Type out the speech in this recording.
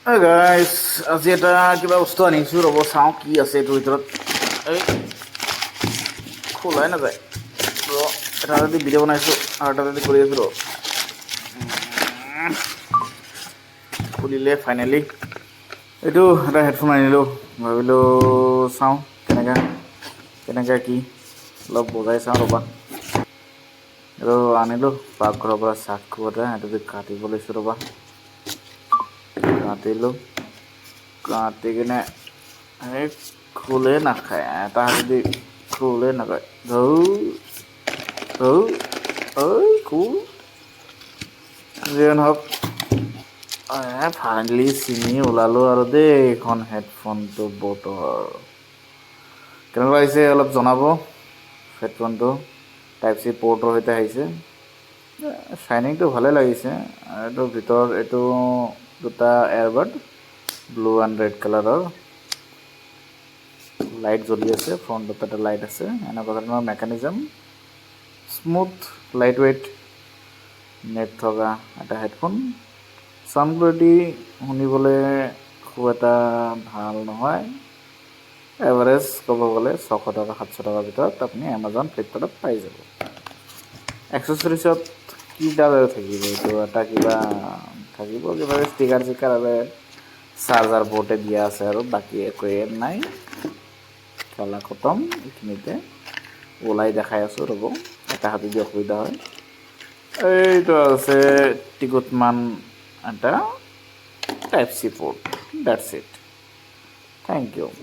guys আজি এটা কিবা বস্তু আনিছোঁ ৰ'ব চাওঁ কি আছে এইটোৰ ভিতৰত এই খোলাই নাযায় এটা যদি ভিডিঅ' বনাইছোঁ আৰু এটা যদি কৰি আছোঁ খুলিলে ফাইনেলি এইটো এটা হেডফোন আনিলোঁ ভাবিলোঁ চাওঁ কেনেকৈ কি অলপ বজাই চাওঁ ৰ'বা এইটো আনিলোঁ পাকঘৰৰ পৰা চাকু এটা এইটো দি কাটিব লৈছোঁ ৰ'বা কাটিলোঁ কাটি কিনে এই খোলে নাখায় এটা যদি খোলে নাখায় খোল যিয়ে নহওক ফাইনেলি চিনি ওলালোঁ আৰু দেই এইখন হেডফোনটো ব'টৰ কেনেকুৱা আহিছে অলপ জনাব হেডফোনটো টাইপ চি পৰ্টৰ সৈতে আহিছে শ্বাইনিংটো ভালে লাগিছে আৰু এইটোৰ ভিতৰত এইটো দুটা এয়াৰবাড ব্লু এণ্ড ৰেড কালাৰৰ লাইট জ্বলি আছে ফ্ৰণ্টত এটা লাইট আছে এনেকুৱা ধৰণৰ mechanism smooth lightweight net থকা এটা হেডফোন চাউণ্ড কোৱালিটি শুনিবলৈ খুব এটা ভাল নহয় এভাৰেজ ক'ব গ'লে 600 টকা 700 টকাৰ ভিতৰত আপুনি এমাজন ফ্লিপকাৰ্টত পাই যাব এক্সেচৰিজত কি ডাল থাকিব এইটো এটা কিবা থাকিব কিবা ষ্টিকাৰ চিকাৰ আৰু চাৰ্জাৰ বৰ্ডে দিয়া আছে আৰু বাকী একোৱে নাই খেলা খতম এইখিনিতে ওলাই দেখাই আছোঁ ৰ'ব এটা হাতে দি অসুবিধা হয় এইটো আছে টিকুটমান এটা type C port that's it thank U